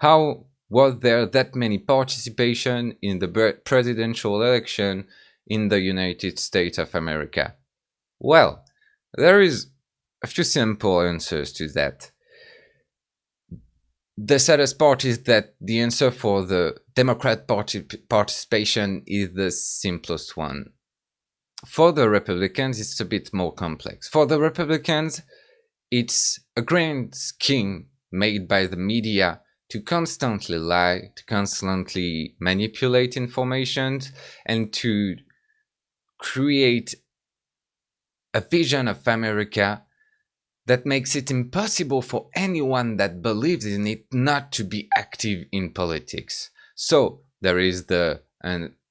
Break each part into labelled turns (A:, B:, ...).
A: How was there that many participation in the presidential election in the United States of America? Well, there is a few simple answers to that. The saddest part is that the answer for the Democrat Party participation is the simplest one. For the Republicans, it's a bit more complex. For the Republicans, it's a grand scheme made by the media to constantly lie, to constantly manipulate information, and to create a vision of America that makes it impossible for anyone that believes in it not to be active in politics. So there is the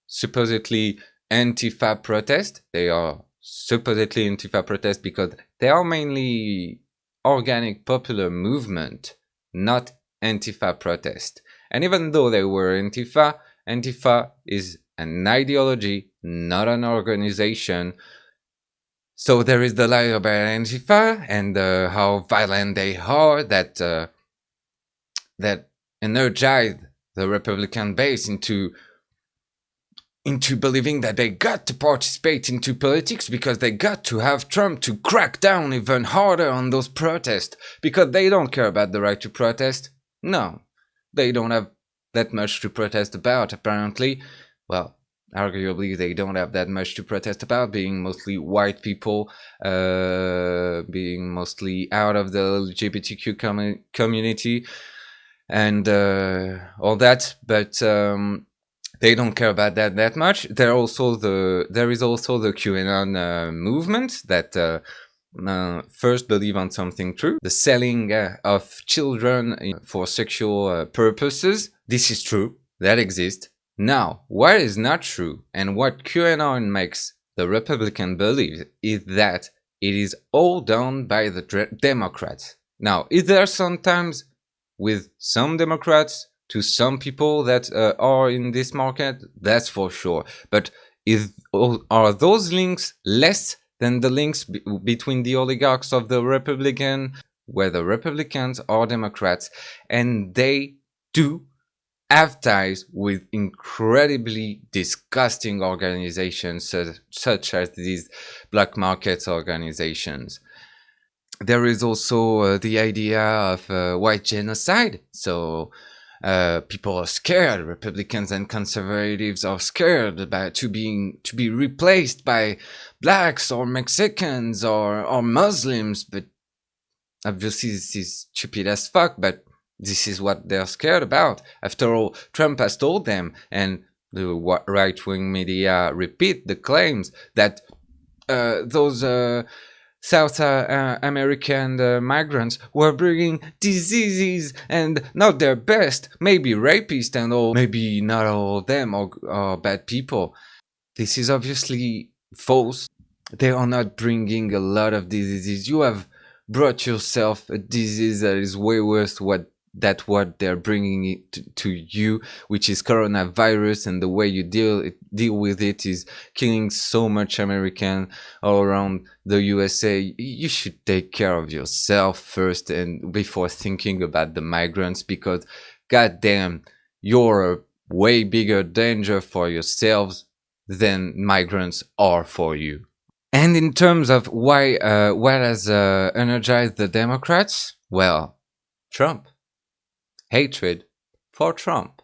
A: supposedly Antifa protest. They are supposedly Antifa protest because they are mainly organic popular movement, not Antifa protest. And even though they were Antifa, Antifa is an ideology, not an organization. So there is the lie about Antifa and how violent they are that energized the Republican base into believing that they got to participate into politics because they got to have Trump to crack down even harder on those protests because they don't care about the right to protest. No, they don't have that much to protest about, apparently. Well, arguably they don't have that much to protest about, being mostly white people, being mostly out of the LGBTQ community and all that, but they don't care about that much. There is also the QAnon movement that first believe on something true, the selling of children for sexual purposes. This is true, that exists. Now, what is not true and what QAnon makes the Republican believe is that it is all done by the Democrats. Now, is there sometimes with some Democrats to some people that are in this market? That's for sure. But are those links less than the links between the oligarchs of the Republican, where the Republicans are Democrats, and they do have ties with incredibly disgusting organizations such as these black markets organizations? There is also the idea of white genocide. So people are scared. Republicans and conservatives are scared about to be replaced by blacks or Mexicans or Muslims. But obviously, this is stupid as fuck. But this is what they're scared about. After all, Trump has told them, and the right-wing media repeat the claims that those South American migrants were bringing diseases and not their best, maybe rapists and all, maybe not all of them are bad people. This is obviously false. They are not bringing a lot of diseases. You have brought yourself a disease that is way worse what they're bringing it to you, which is coronavirus, and the way you deal with it is killing so much American all around the USA. You should take care of yourself first and before thinking about the migrants, because goddamn, you're a way bigger danger for yourselves than migrants are for you. And in terms of why, what has energized the Democrats? Well, Trump. Hatred for Trump.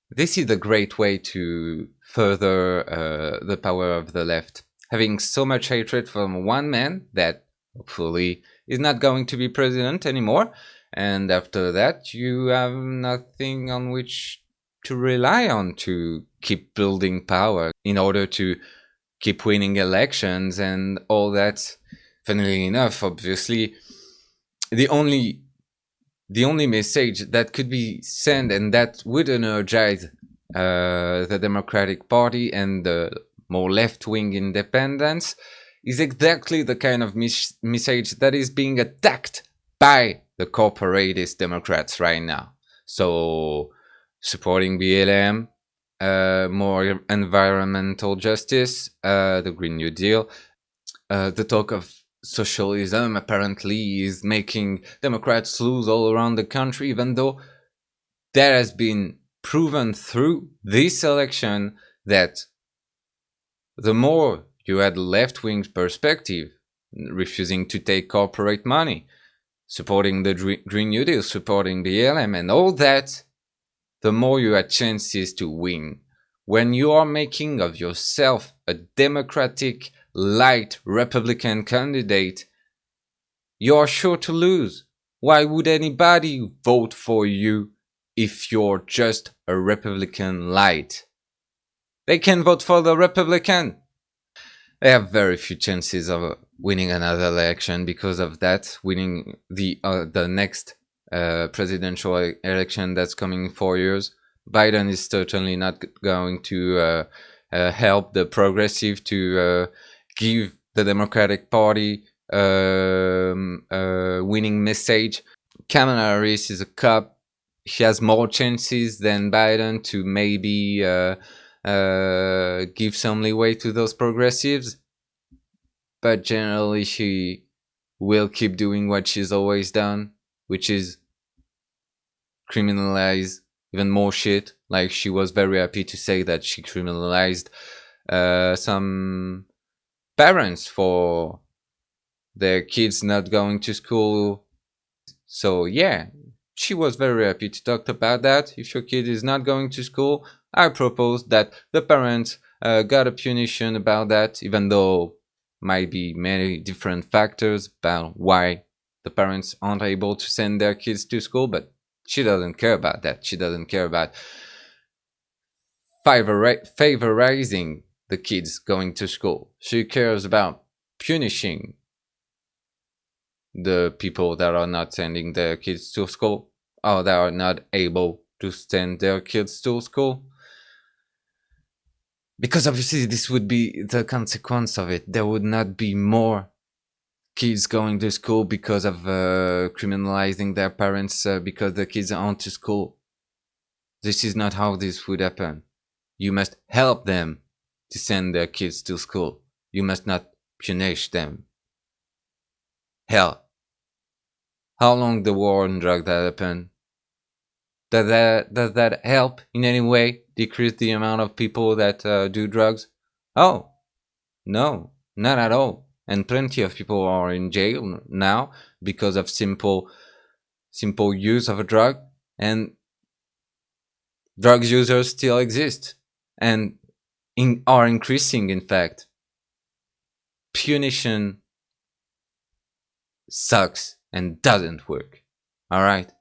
A: This is a great way to further the power of the left. Having so much hatred from one man that hopefully is not going to be president anymore, and after that you have nothing on which to rely on to keep building power in order to keep winning elections and all that. Funnily enough, obviously, the only message that could be sent and that would energize the Democratic Party and the more left-wing independents is exactly the kind of message that is being attacked by the corporatist Democrats right now. So supporting BLM, more environmental justice, the Green New Deal, the talk of socialism apparently is making Democrats lose all around the country, even though there has been proven through this election that the more you had left-wing perspective, refusing to take corporate money, supporting the Green New Deal, supporting BLM and all that, the more you had chances to win. When you are making of yourself a democratic, light Republican candidate, you are sure to lose. Why would anybody vote for you if you're just a Republican light? They can vote for the Republican. They have very few chances of winning another election because of that. Winning the next presidential election that's coming in 4 years, Biden is certainly not going to help the progressive to give the Democratic Party a winning message. Kamala Harris is a cop. She has more chances than Biden to maybe give some leeway to those progressives, but generally she will keep doing what she's always done, which is criminalize even more shit. Like, she was very happy to say that she criminalized some parents for their kids not going to school. So yeah, she was very happy to talk about that. If your kid is not going to school, I propose that the parents got a punition about that, even though might be many different factors about why the parents aren't able to send their kids to school, but she doesn't care about that. She doesn't care about favorizing the kids going to school. She cares about punishing the people that are not sending their kids to school, or that are not able to send their kids to school. Because obviously this would be the consequence of it. There would not be more kids going to school because of criminalizing their parents because the kids aren't to school. This is not how this would happen. You must help them to send their kids to school. You must not punish them. Hell, how long the war on drugs that happened? Does that help in any way decrease the amount of people that do drugs? Oh, no, not at all. And plenty of people are in jail now because of simple use of a drug, and drug users still exist and are increasing, in fact. Punition sucks and doesn't work. All right?